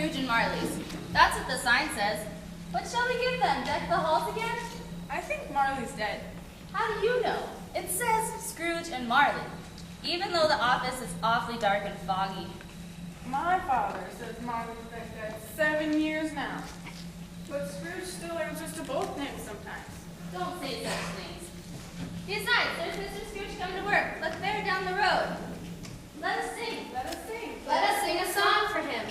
Scrooge and Marley's. That's what the sign says. What shall we give them? Deck the halls again? I think Marley's dead. How do you know? It says Scrooge and Marley, even though the office is awfully dark and foggy. My father says Marley's been dead 7 years now. But Scrooge still answers to both names sometimes. Don't say such things. Besides, there's Mr. Scrooge coming to work. Look there down the road. Let us sing. Let us sing. Let us sing a song for him.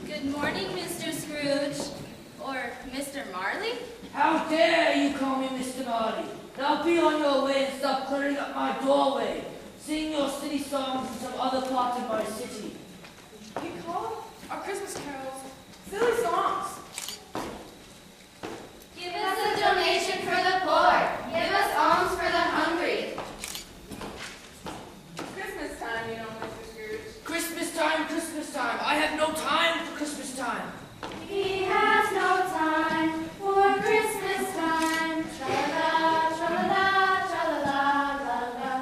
Good morning, Mr. Scrooge. Or Mr. Marley? How dare you call me Mr. Marley? Now be on your way and stop cluttering up my doorway. Sing your city songs in some other part of my city. We call our Christmas carols silly songs. Give us a donation for the poor. Give us alms for the hungry. Christmas time, you know, Mr. Scrooge. Christmas time, Christmas time. I have no time for Christmas time. He has no time for Christmas time. Tra-la-la, tra-la-la, tra-la-la, la-la.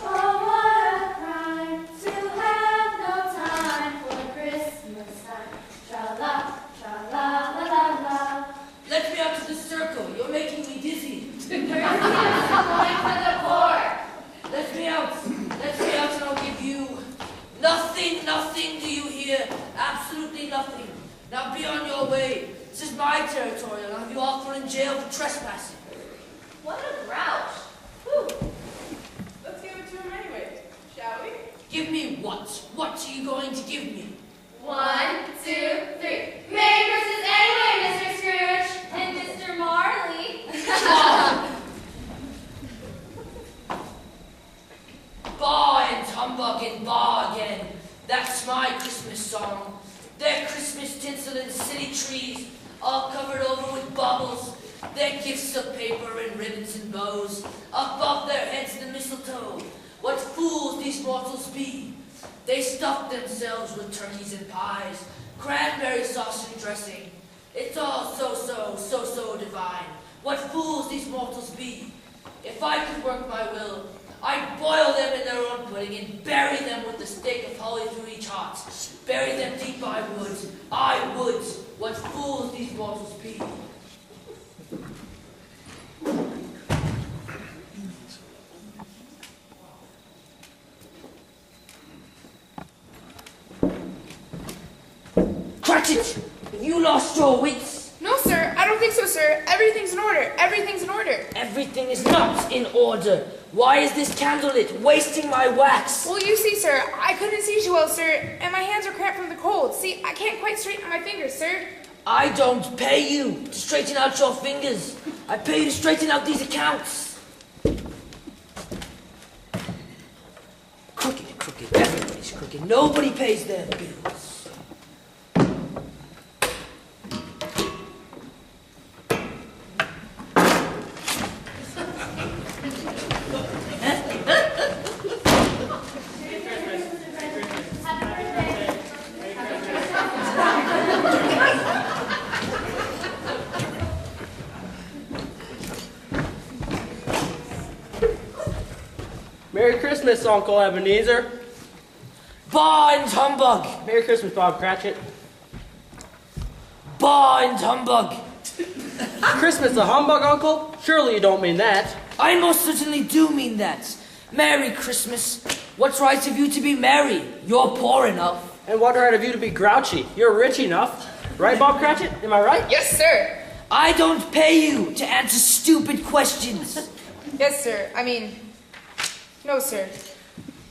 Oh, what a crime to have no time for Christmas time. Tra-la, tra-la-la-la-la. Let me out to the circle. You're making me dizzy. First, give us a coin for the poor. Let me out. Let me out and I'll give you nothing, nothing, do you hear? Absolutely nothing. Now be on your way. This is my territory. I'll have you all thrown in jail for trespassing. What a grouch. Whew. Let's give it to him anyway, shall we? Give me what? What are you going to give me? 1, 2, 3. Merry Christmas anyway, Mr. Scrooge and Mr. Marley. Bar and humbug and bar again. That's my Christmas song. Their Christmas tinsel and city trees, all covered over with baubles. Their gifts of paper and ribbons and bows. Above their heads the mistletoe. What fools these mortals be! They stuff themselves with turkeys and pies, cranberry sauce and dressing. It's all so divine. What fools these mortals be! If I could work my will, I'd boil them in their own pudding and bury them with the stake of holly through each heart. Bury them deep I would. What fools these mortals be. Cratchit, have you lost your wits? No, sir. I don't think so, sir. Everything's in order. Everything's in order. Everything is not in order. Why is this candle lit, wasting my wax? Well, you see, sir, I couldn't see too well, sir, and my hands are cramped from the cold. See, I can't quite straighten my fingers, sir. I don't pay you to straighten out your fingers. I pay you to straighten out these accounts. Crooked. Everybody's crooked. Nobody pays their bills. Merry Christmas, Uncle Ebenezer. Bah and humbug. Merry Christmas, Bob Cratchit. Bah and humbug. Christmas a humbug, Uncle? Surely you don't mean that. I most certainly do mean that. Merry Christmas. What's right of you to be merry? You're poor enough. And what right of you to be grouchy? You're rich enough. Right, Bob Cratchit? Am I right? Yes, sir. I don't pay you to answer stupid questions. Yes, sir. No, sir.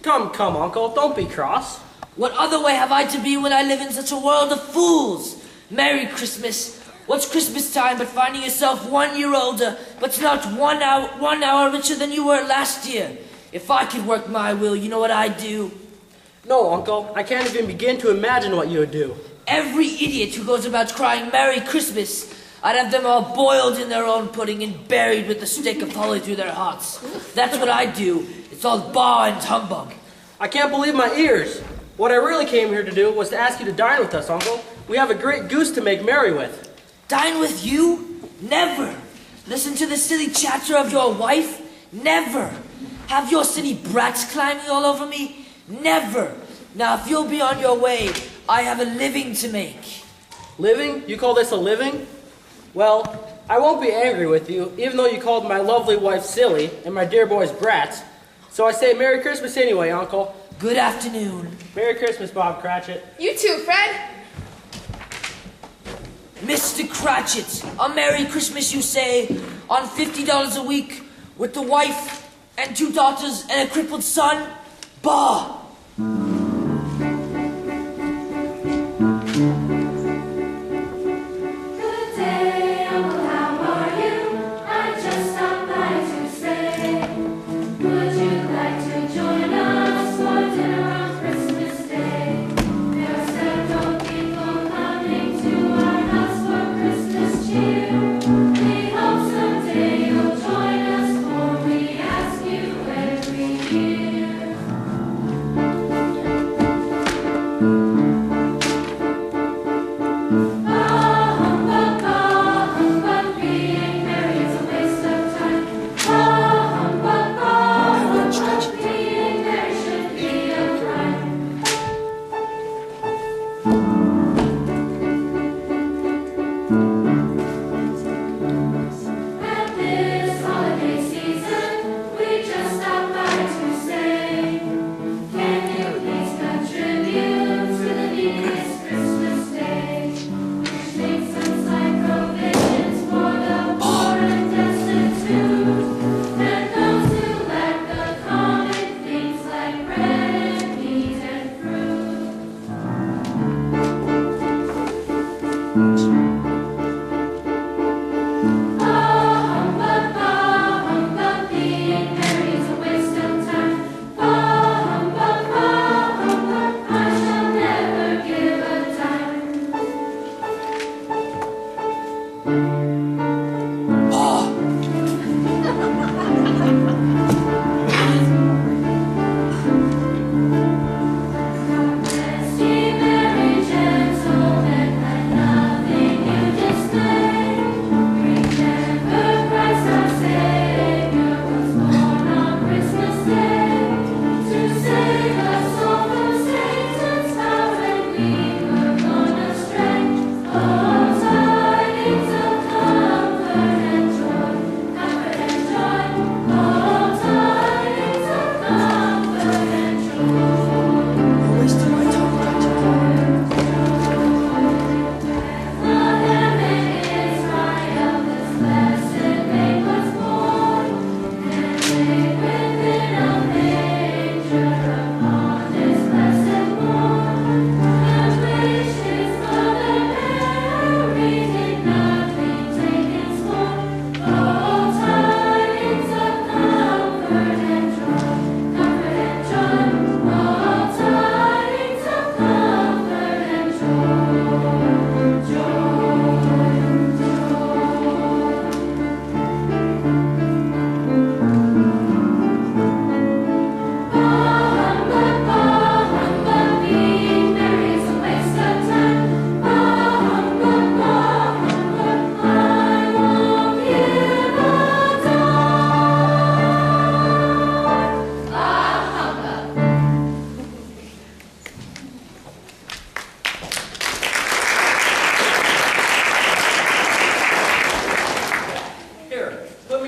Come, Uncle. Don't be cross. What other way have I to be when I live in such a world of fools? Merry Christmas. What's Christmas time but finding yourself 1 year older, but not 1 hour richer than you were last year? If I could work my will, you know what I'd do? No, Uncle. I can't even begin to imagine what you would do. Every idiot who goes about crying Merry Christmas, I'd have them all boiled in their own pudding and buried with a stick of holly through their hearts. That's what I'd do. It's all bah and humbug. I can't believe my ears. What I really came here to do was to ask you to dine with us, Uncle. We have a great goose to make merry with. Dine with you? Never. Listen to the silly chatter of your wife? Never. Have your silly brats climbing all over me? Never. Now, if you'll be on your way, I have a living to make. Living? You call this a living? Well, I won't be angry with you, even though you called my lovely wife silly and my dear boys brats. So I say Merry Christmas anyway, Uncle. Good afternoon. Merry Christmas, Bob Cratchit. You too, Fred. Mr. Cratchit, a Merry Christmas, you say, on $50 a week, with the wife and 2 daughters and a crippled son? Bah!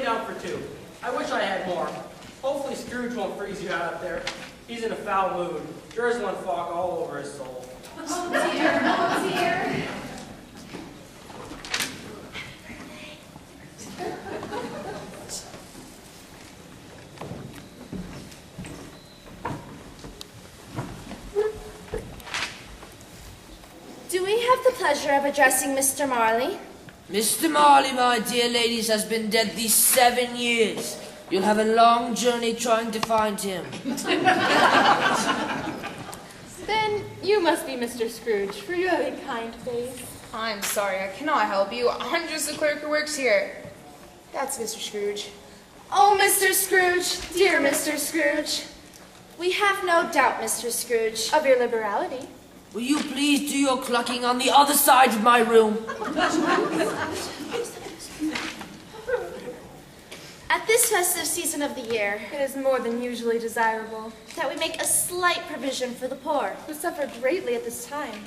down for 2. I wish I had more. Hopefully Scrooge won't freeze you out up there. He's in a foul mood, drizzling fog all over his soul. Oh dear, oh dear. Do we have the pleasure of addressing Mr. Marley? Mr. Marley, my dear ladies, has been dead these 7 years. You'll have a long journey trying to find him. Then you must be Mr. Scrooge, for you have a kind face. I'm sorry, I cannot help you. I'm just the clerk who works here. That's Mr. Scrooge. Oh, Mr. Scrooge, dear Mr. Scrooge. We have no doubt, Mr. Scrooge. Of your liberality. Will you please do your clucking on the other side of my room? At this festive season of the year, It is more than usually desirable, that we make a slight provision for the poor. who suffer greatly at this time.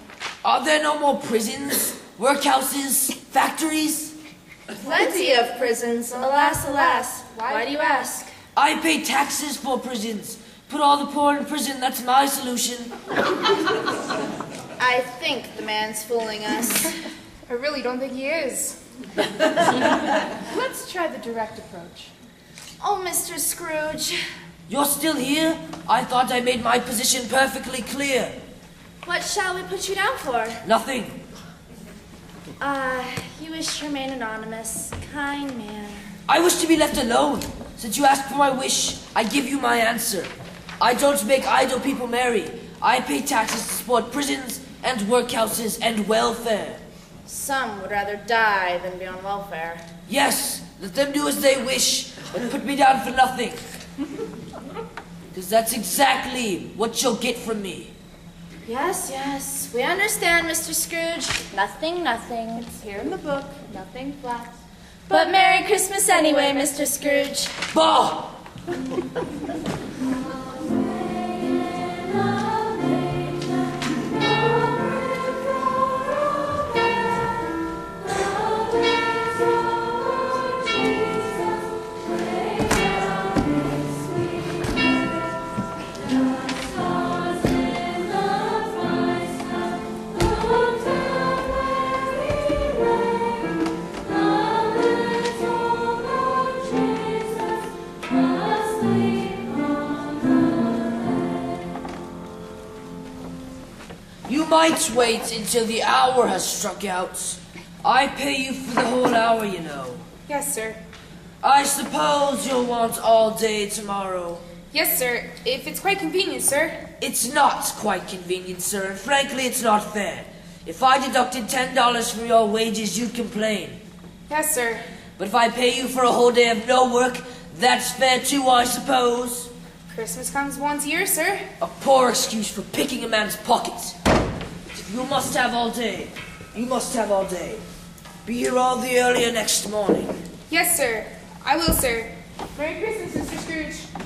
Are there no more prisons, workhouses, factories? Plenty of prisons, alas, alas. Why do you ask? I pay taxes for prisons. Put all the poor in prison, that's my solution. I think the man's fooling us. I really don't think he is. Let's try the direct approach. Oh, Mr. Scrooge, You're still here? I thought I made my position perfectly clear. what shall we put you down for? Nothing. You wish to remain anonymous. Kind man. I wish to be left alone. Since you asked for my wish, I give you my answer. I don't make idle people merry. I pay taxes to support prisons and workhouses and welfare. Some would rather die than be on welfare. Yes, let them do as they wish, but put me down for nothing. Because that's exactly what you'll get from me. Yes, yes, we understand, Mr. Scrooge. Nothing, nothing. It's here in the book, nothing flat. But Merry Christmas anyway, Mr. Scrooge. Bah! You might wait until the hour has struck out. I pay you for the whole hour, you know. Yes, sir. I suppose you'll want all day tomorrow. Yes, sir. If it's quite convenient, sir. It's not quite convenient, sir, and frankly, it's not fair. If I deducted $10 from your wages, you'd complain. Yes, sir. But if I pay you for a whole day of no work, that's fair too, I suppose. Christmas comes once a year, sir. A poor excuse for picking a man's pockets. You must have all day. You must have all day. Be here all the earlier next morning. Yes, sir. I will, sir. Merry Christmas, Mr. Scrooge.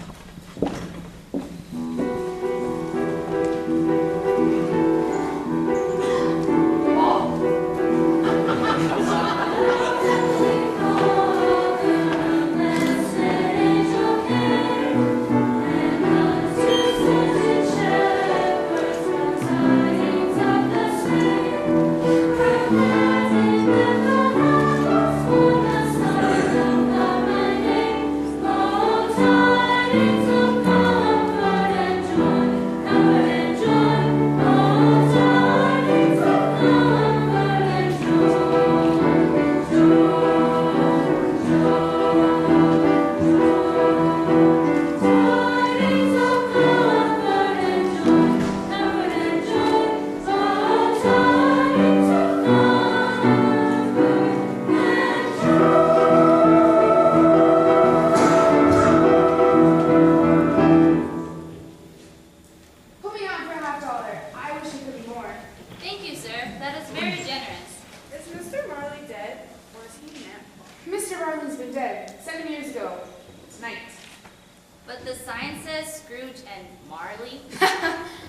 But the sign says Scrooge and Marley.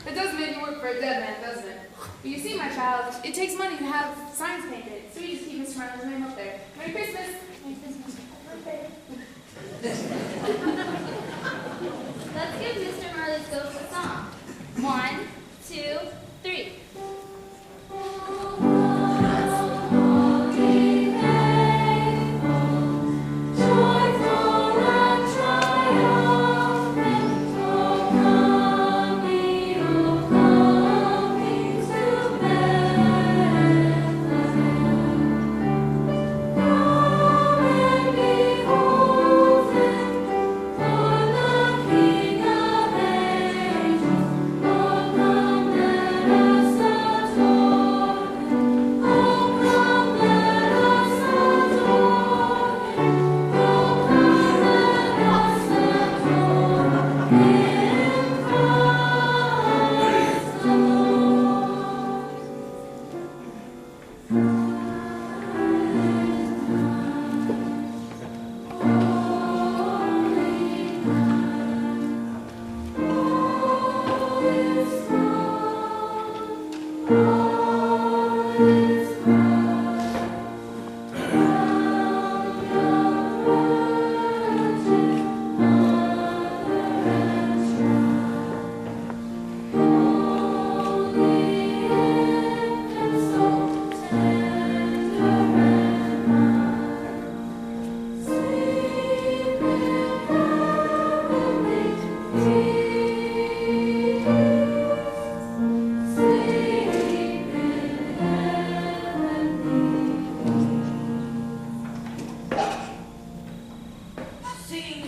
It does make you work for a dead man, doesn't it? But you see, my child, it takes money to have signs painted, so you just keep Mr. Marley's name up there. Merry Christmas! Merry Christmas. Happy birthday. Let's give Mr. Marley's ghost a song. 1, 2, 3.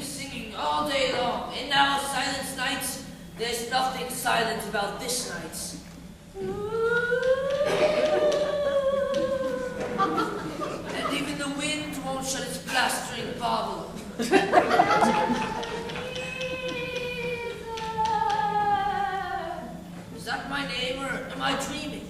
Singing all day long, and now silent night. There's nothing silent about this night. And even the wind won't shut its blastering bauble. Is that my name, or am I dreaming?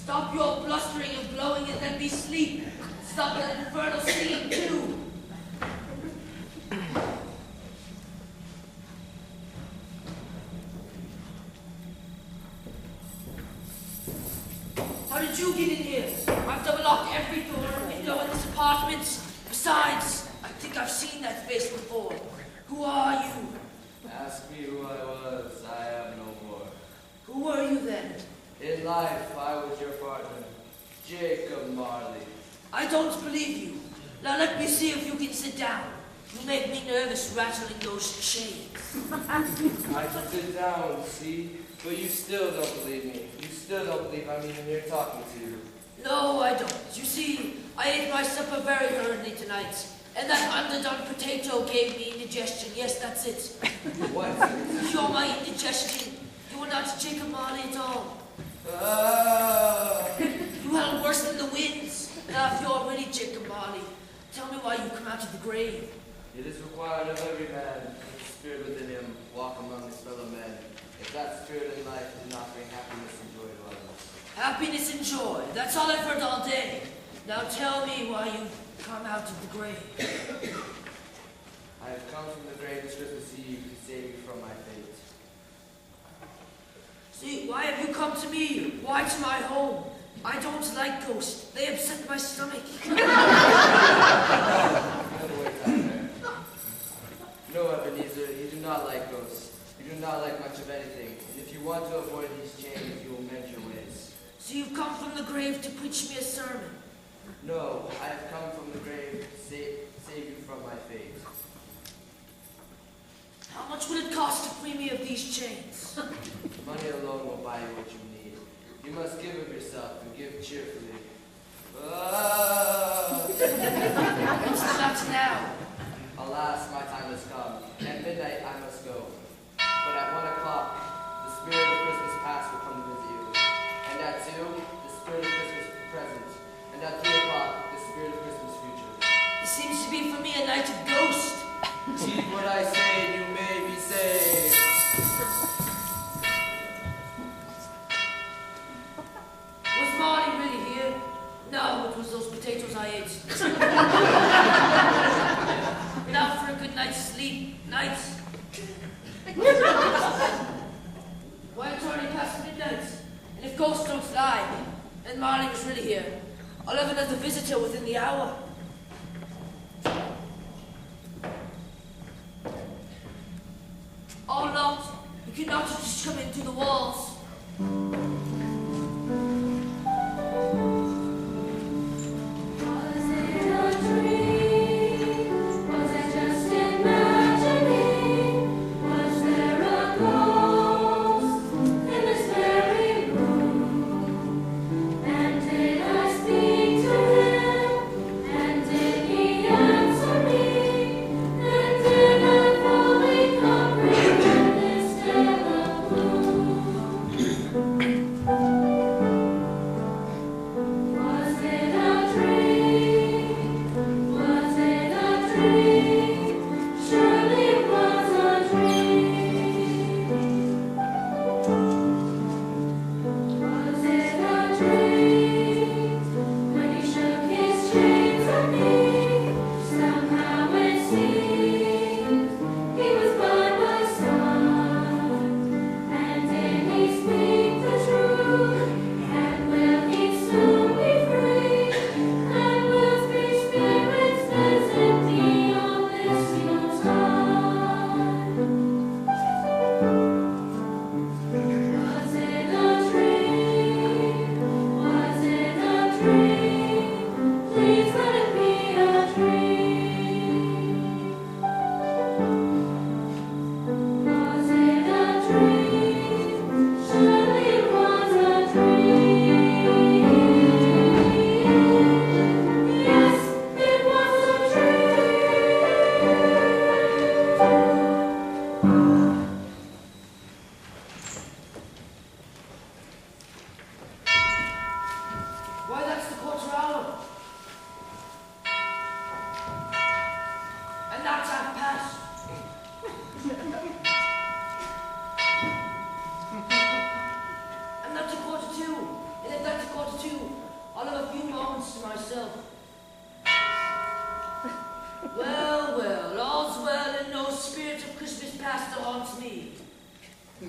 Stop your blustering and blowing and let me sleep. Stop that infernal singing too. How did you get in here? I've double locked every door and window in this apartment. Besides, I think I've seen that face before. Who are you? Ask me who I was, I have no more. Who were you then? In life, I was your partner, Jacob Marley. I don't believe you. Now let me see if you can sit down. You make me nervous rattling those chains. I can sit down, see? But you still don't believe me. You still don't believe I'm even here talking to you. No, I don't. You see, I ate my supper very hurriedly tonight. And that underdone potato gave me indigestion. Yes, that's it. What? You're my indigestion. You are not Jacob Marley at all. You held worse than the winds. Now, if you're really Jacob Marley, tell me why you come out of the grave. It is required of every man, with the spirit within him, walk among his fellow men. If that spirit in life did not bring happiness and joy to others. Happiness and joy. That's all I've heard all day. Now tell me why you come out of the grave. I have come from the grave this Christmas Eve to save you from my fate. See, why have you come to me? Why to my home? I don't like ghosts. They upset my stomach. No, Ebenezer, you do not like ghosts. You do not like much of anything. And if you want to avoid these chains, you will mend your ways. So you've come from the grave to preach me a sermon? No, I have come from the grave to save you from my fate. How much would it cost to free me of these chains? Money alone will buy you what you need. You must give of yourself and give cheerfully. What's that now? Alas, my time has come. At midnight I must go. But at 1 o'clock, the spirit of Christmas past will come to visit you. And at 2, the spirit of Christmas present. And at 3 o'clock, the spirit of Christmas future. It seems to be for me a night of ghosts. Heed what I say, and you may be saved. Was Marty really here? No, it was those potatoes I ate. Now for a good night's sleep. sleep nights. Why, it's already past midnight, and if ghosts don't lie, and Marley was really here, I'll have another visitor within the hour. All locked. You cannot just come in through the walls. Why, that's the quarter hour. And that's half past. And that's a quarter two. And if that's a quarter two, I'll have a few moments to myself. Well, well, all's well and no spirit of Christmas past haunts me. You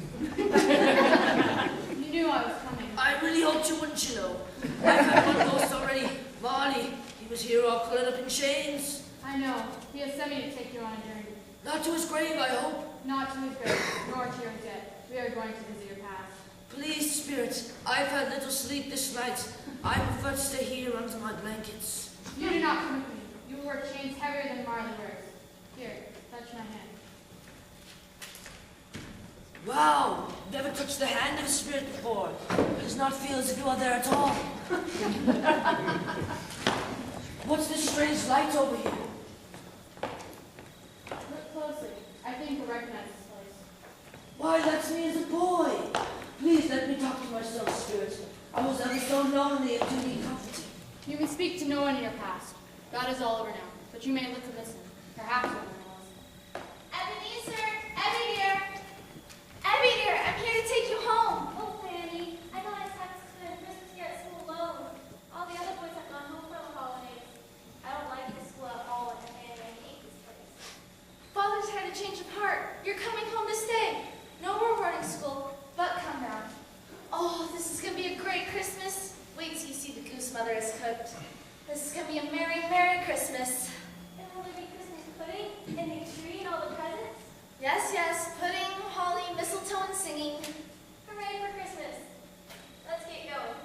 knew I was coming. I really hoped you wouldn't, you know. I've had one ghost already. Marley, he was here all coiled up in chains. I know. He has sent me to take you on a journey. Not to his grave, I hope. Not to his grave, nor to your death. We are going to visit your past. Please, spirit, I've had little sleep this night. I prefer to stay here under my blankets. You do not come with me. You will wear chains heavier than Marley wears. Here, touch my hand. Wow, never touched the hand of a spirit before. It does not feel as if you are there at all. What's this strange light over here? Look closely. I think you'll recognize this place. Why, that's me as a boy. Please let me talk to myself, spirit. I was ever so lonely and do need comforting. You can speak to no one in your past. God is all over now, but you may look and listen. Perhaps you'll learn a lesson. Ebenezer! Ebby dear! Ebby dear, I'm here to take you home. Oh, Fanny, I know I have to spend Christmas here at school alone. All the other boys have gone home for the holidays. I don't like this school at all, and I hate this place. Father's had a change of heart. You're coming home to stay. No more boarding school, but come down. Oh, this is going to be a great Christmas. Wait till you see the goose Mother has cooked. This is going to be a merry, merry Christmas. And will there be Christmas pudding and the tree and all the presents? Yes, yes, pudding, holly, mistletoe, and singing. Hooray for Christmas. Let's get going.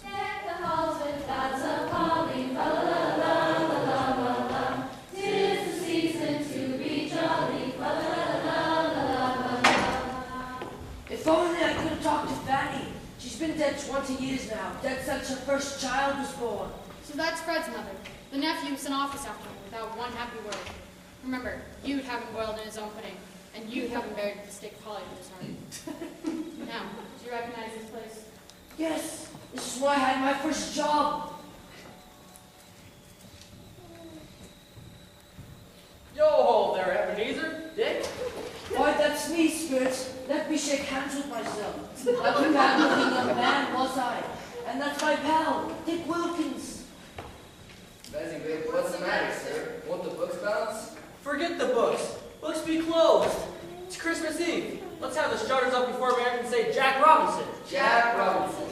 Deck the halls with boughs of holly, la la la la la la la. 'Tis the season to be jolly, la la la la la la la. If only I could have talked to Fanny. She's been dead 20 years now, dead since her first child was born. So that's Fred's mother. The nephew sent office after him without one happy word. Remember, you'd have him boiled in his own pudding, and you'd have him buried with a stick of holly in his heart. Now, do you recognize this place? Yes, this is where I had my first job. Yo ho there, Ebenezer. Dick? Why, that's me, spirits. Let me shake hands with myself. A bad-looking young man was I. And that's my pal, Dick Wilkins. Bessie, babe, what's the matter, sir? Won't the books bounce? Forget the books. We'll Books be closed. It's Christmas Eve. Let's have the shutters up before Americans say Jack Robinson. Jack Robinson.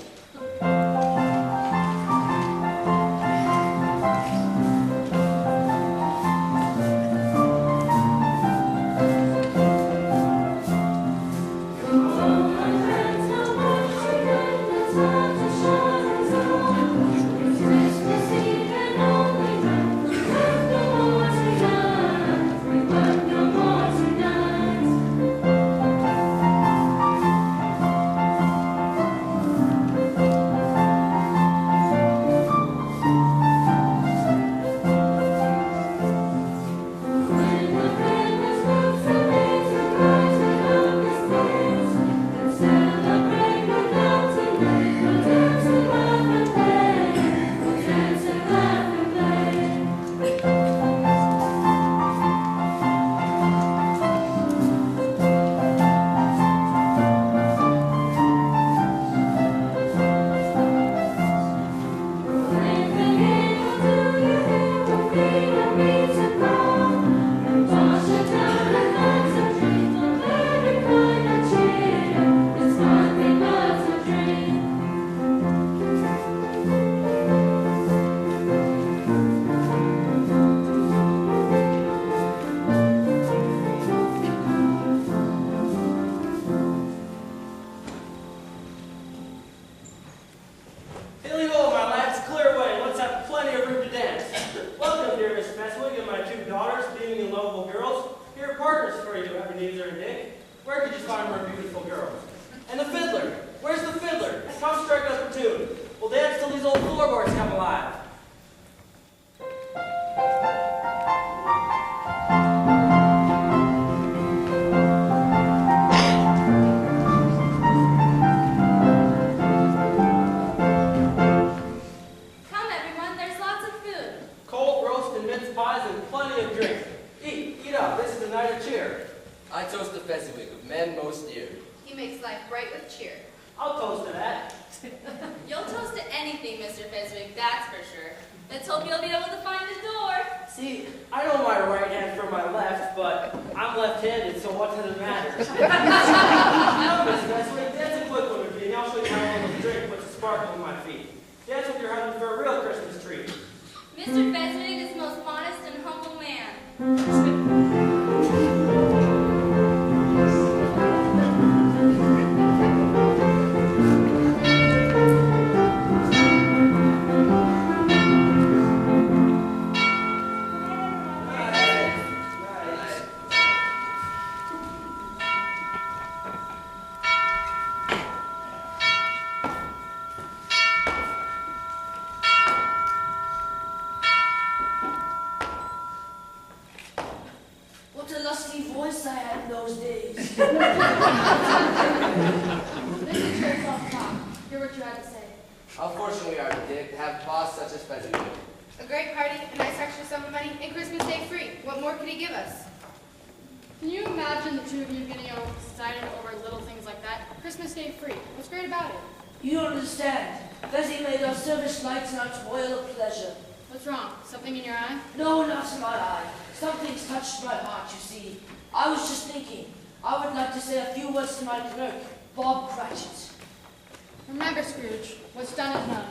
Remember, Scrooge, what's done is done.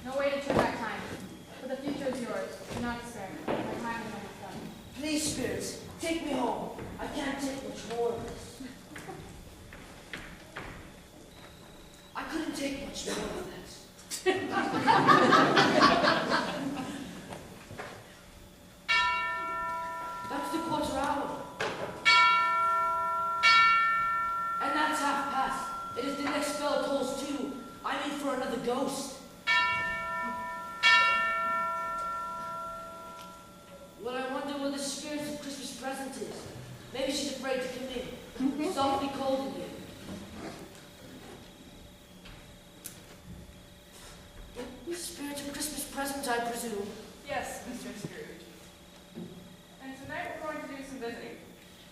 No way to turn back time. But the future is yours. Do not despair. My time is almost done. Please, spirits, take me home. I can't take much more of this. I couldn't take much more of this. That's the quarter hour. And that's half past. It is the next bell tolls too. I'm in for another ghost. Well, I wonder what the spirit of Christmas present is. Maybe she's afraid to come in. Softly cold in here. The spirit of Christmas present, I presume. Yes, Mr. Scrooge. And tonight we're going to do some visiting.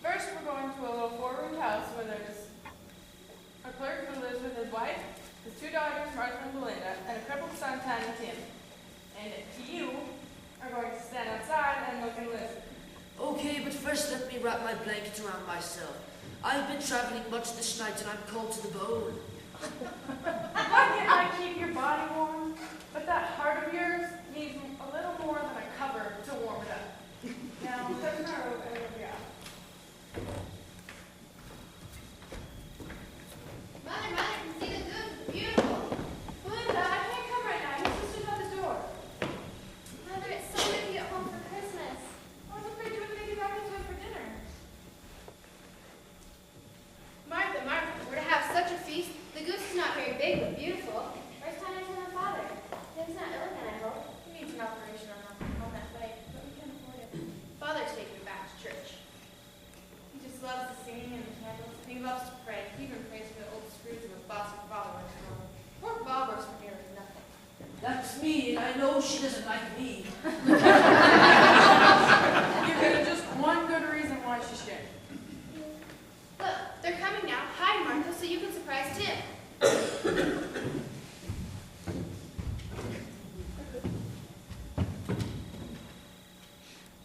First, we're going to a little four-roomed house where there's a clerk who lives with his wife, his two daughters, Martha and Belinda, and a crippled son, Tiny Tim. And you are going to stand outside and look and listen. Okay, but first let me wrap my blanket around myself. I've been traveling much this night and I'm cold to the bone. Why can't I keep your body warm? But that heart of yours needs a little more than a cover to warm it up. Now, turn her over and we'll go. Mother, see the goose. It's beautiful. Belinda, I can't come right now. Your sister's at the door. Mother, it's so good to get home for Christmas. I was afraid you wouldn't make it back in time for dinner. Martha, we're to have such a feast. The goose is not very big, but beautiful. Where's Tanya and her father? Tim's not ill again, I hope. He needs an operation on that leg, but we can afford it. Father's taking him back to church. He just loves the singing and the candles, and he loves to pray. He even prays for the old Scrooge of a foster father when he's gone. Poor Bob works for nearly nothing. That's me, and I know she doesn't like me. Give me just one good reason why she should. Look, they're coming now. Hide, Martha, so you can surprise Tim.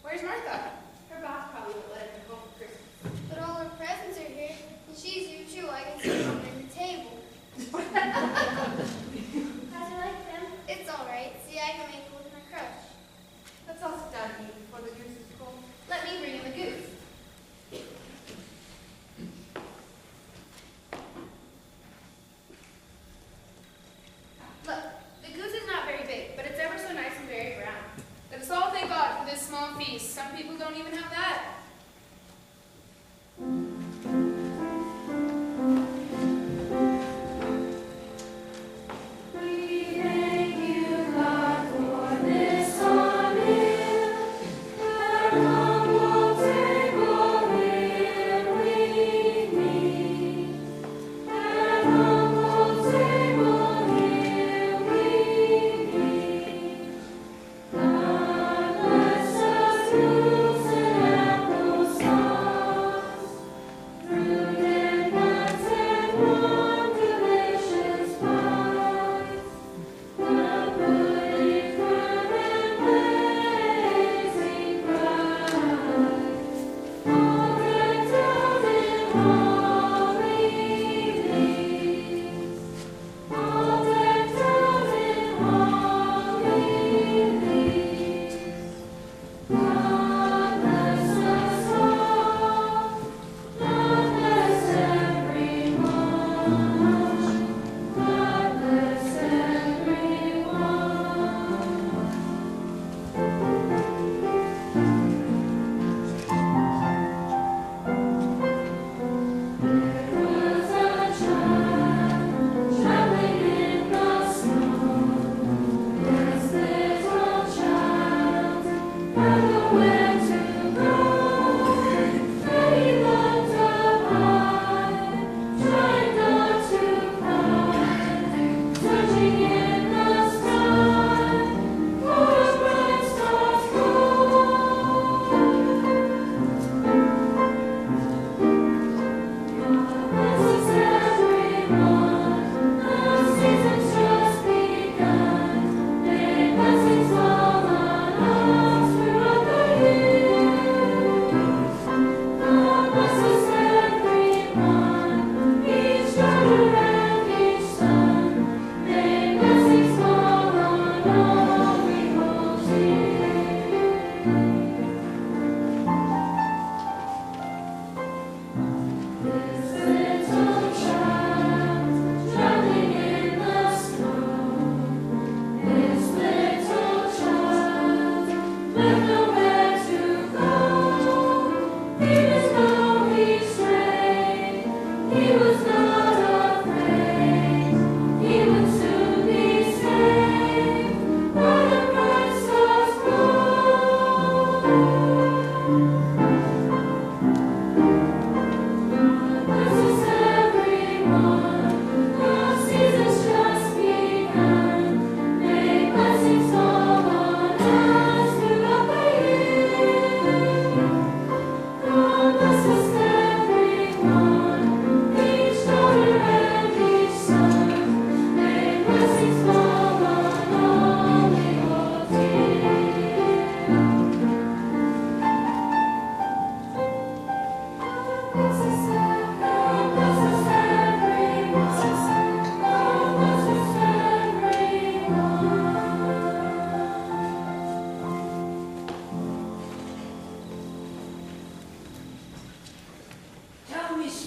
Where's Martha? Her boss probably won't let her come home for Christmas. But all her presents are here, and she's you too. I can see her under the table. How's it like, Tim? It's all right. See, I can make it with my crush. Let's all sit down and eat before the goose is cold. Let me bring him a goose. Look, the goose is not very big, but it's ever so nice and very brown. Let us all thank God for this small feast. Some people don't even have that.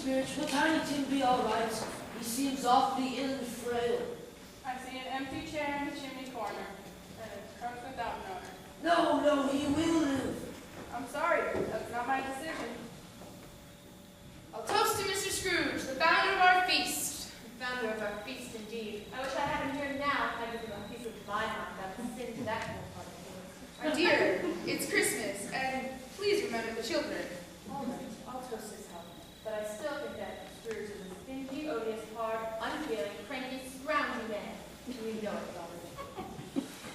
Spirit, will Tiny Tim be all right? He seems awfully ill and frail. I see an empty chair in the chimney corner, and it comes without an owner. No, no, he will live. I'm sorry, that's not my decision. I'll toast to Mr. Scrooge, the founder of our feast. The founder of our feast, indeed. I wish I had him here now. I could do a piece of my mind that was sitting to that cold part of the woods. My dear, it's Christmas, and please remember the children. All right, I'll toast his health. But I still think that Scrooge is a stingy, odious, hard, unfeeling, cranky, scroungy man. You know it, Robert.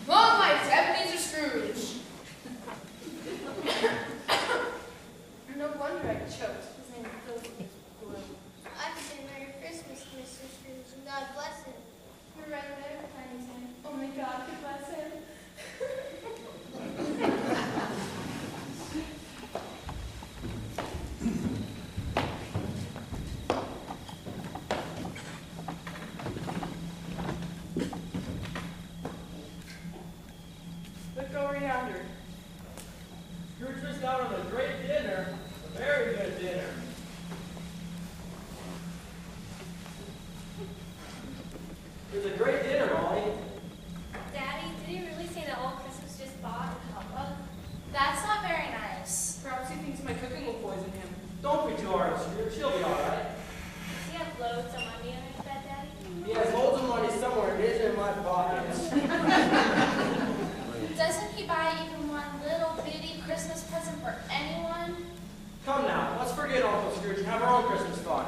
Long life to Ebenezer Scrooge. No wonder I choked. His name fills me with gloom. I can say Merry Christmas to Mr. Scrooge and God bless him. You're right there, Tiny Tim. Only God could bless him. Look over yonder. Scrooge missed out on a great dinner. A very good dinner. It was a great dinner, Molly. Daddy, did he really say that all Christmas just bought and humbug? That's not very nice. Perhaps he thinks my cooking will poison him. Don't be too hard on Scrooge. He'll be all right. Does he have loads of money under his bed, Daddy? He has loads of money somewhere. It isn't in my pockets. Doesn't he buy even one little bitty Christmas present for anyone? Come now, let's forget Uncle Scrooge and have our own Christmas fun.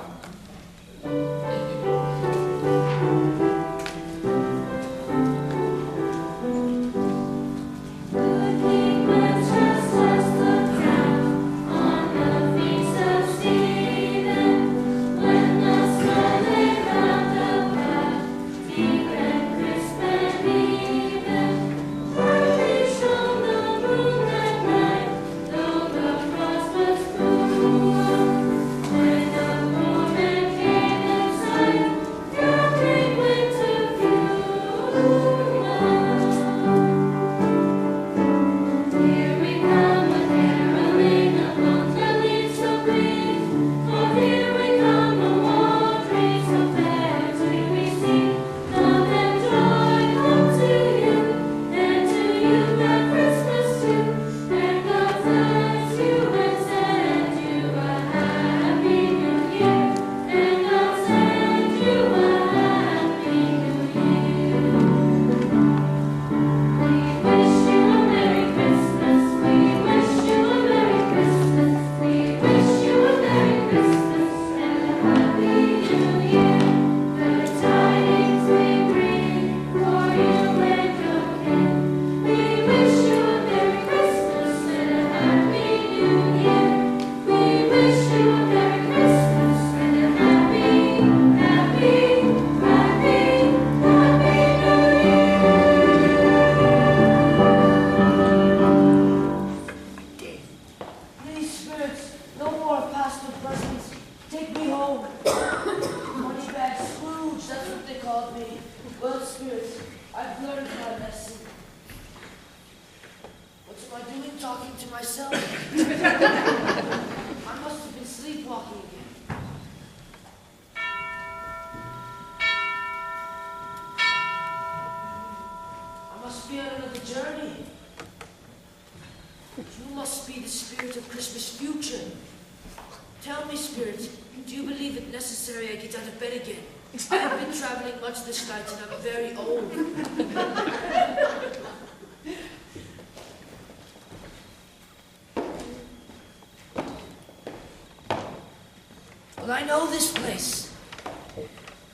Well, I know this place.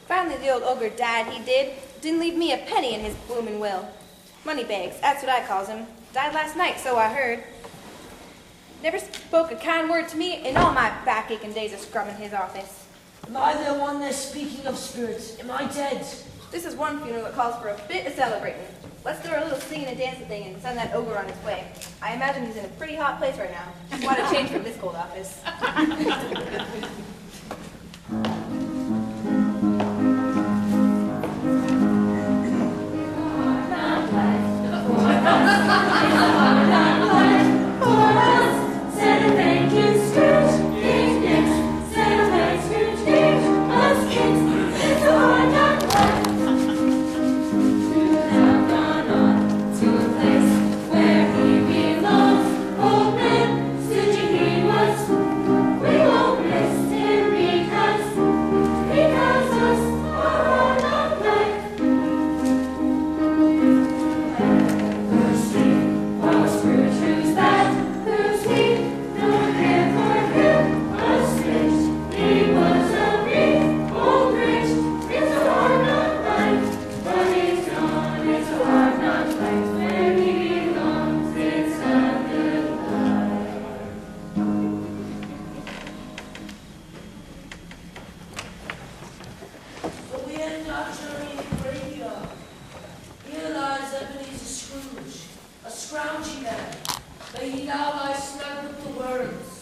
Finally, the old ogre died, he did. Didn't leave me a penny in his bloomin' will. Moneybags, that's what I calls him. Died last night, so I heard. Never spoke a kind word to me in all my back-aching days of scrumming his office. Am I the one they're speaking of, spirits? Am I dead? This is one funeral that calls for a bit of celebrating. Let's throw a little singing and dancing thing and send that ogre on his way. I imagine he's in a pretty hot place right now. What a change from this cold office. Thank you, Scrooge. Thank you, Scrooge. in our journey in the graveyard. Here lies Ebenezer Scrooge, a scroungy man. May he now lie snug with the worms.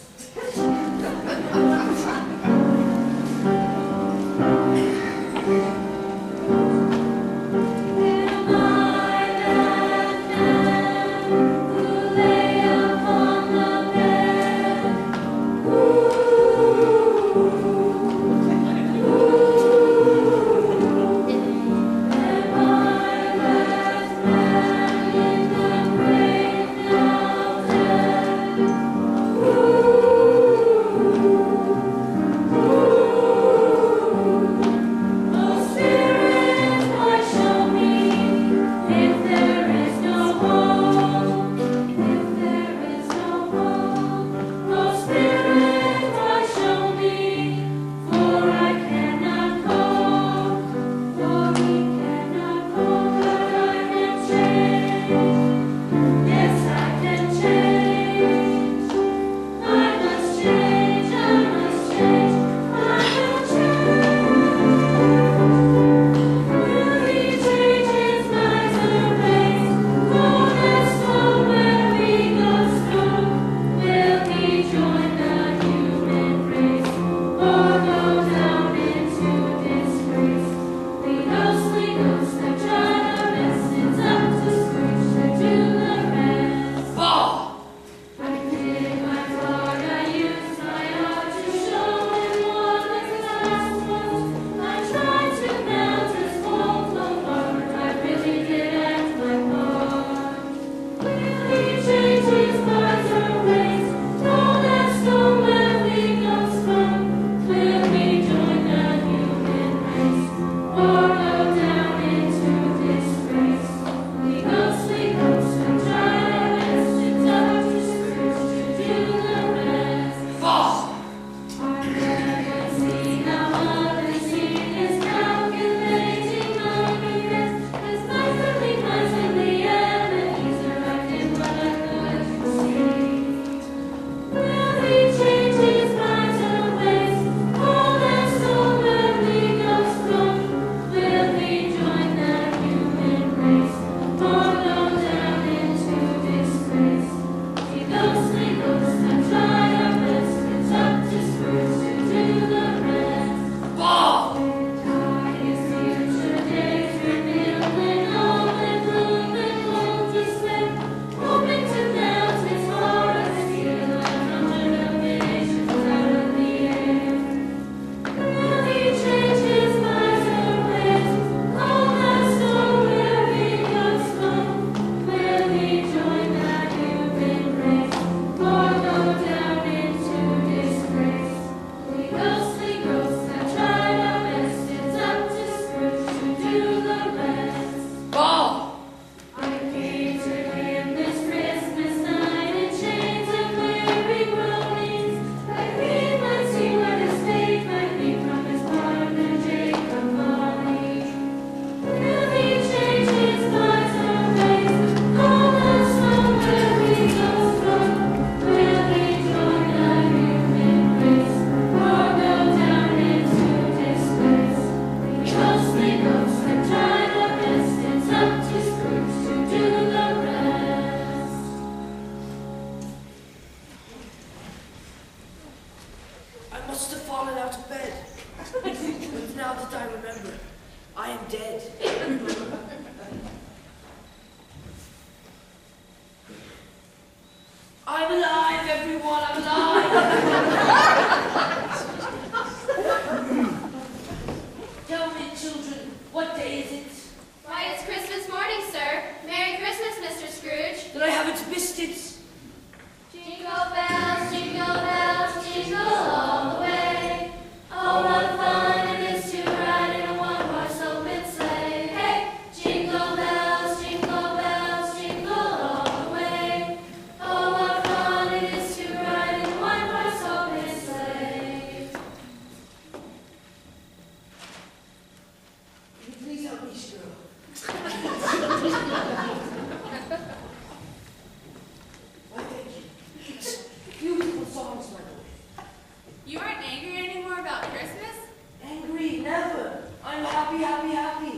happy, happy, happy.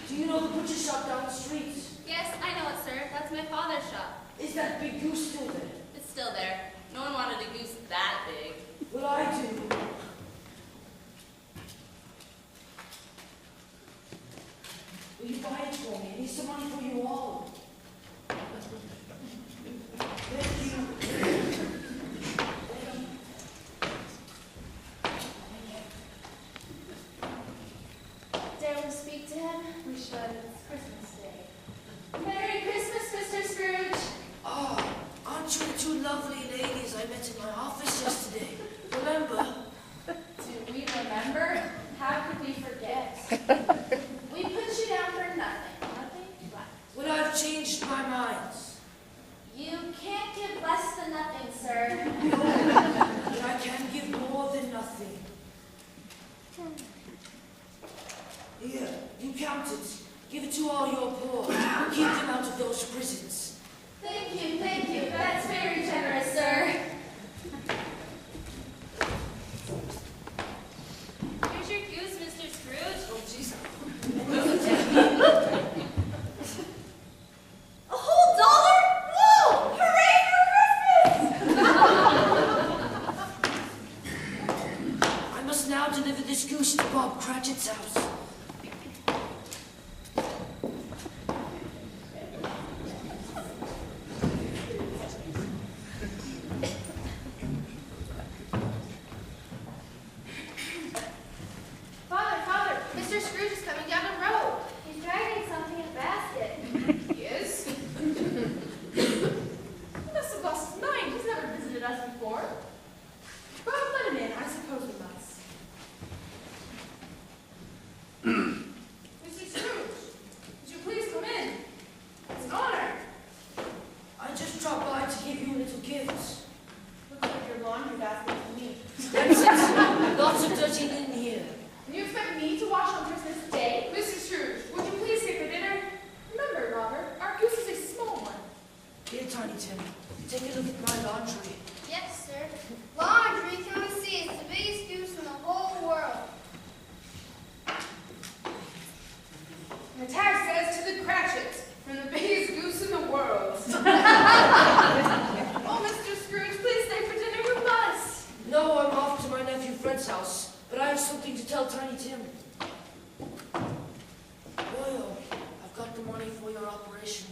Do you know the butcher shop down the street? Yes, I know it, sir. That's my father's shop. Is that big goose still there? It's still there. No one wanted a goose that big. Well, I do. Will you buy it for me? I need some money for you all. Thank you. Dare we speak to him? We should. It's Christmas Day. Merry Christmas, Mr. Scrooge. Oh, aren't you the two lovely ladies I met in my office yesterday? Remember? Do we remember? How could we forget? We put you down for nothing. Nothing but. Well, I've changed my mind. You can't give less than nothing, sir. But I can give more than nothing. Here, you count it. Give it to all your poor. Keep them out of those prisons. Thank you, thank you. That's very generous, sir. Here's your goose, Mr. Scrooge. Oh, jeez. A whole $1? Whoa! Hooray for Christmas! I must now deliver this goose to Bob Cratchit's house. Father, Mr. Scrooge is coming down the road. He's dragging something in a basket. He is? He must have lost his mind. He's never visited us before. But let him in. I suppose we must. Mr. Scrooge, would you please come in? It's an honor. I just dropped by to give you a little gift. Looks like your laundry basket to me. That's it. Lots of dirty linen here. And you expect me to wash on Christmas Day? Mr. Scrooge, would you please stay for dinner? Remember, Robert, our goose is a small one. Here, Tiny Tim. Take a look at my laundry. Yes, sir. Laundry, can we see? It's the biggest goose in the whole world. And the tag says to the Cratchits, from the biggest goose in the world. Oh, Mr. Scrooge, please stay for dinner with us. No, I'm off to my nephew Fred's house, but I have something to tell Tiny Tim. Well, I've got the money for your operation.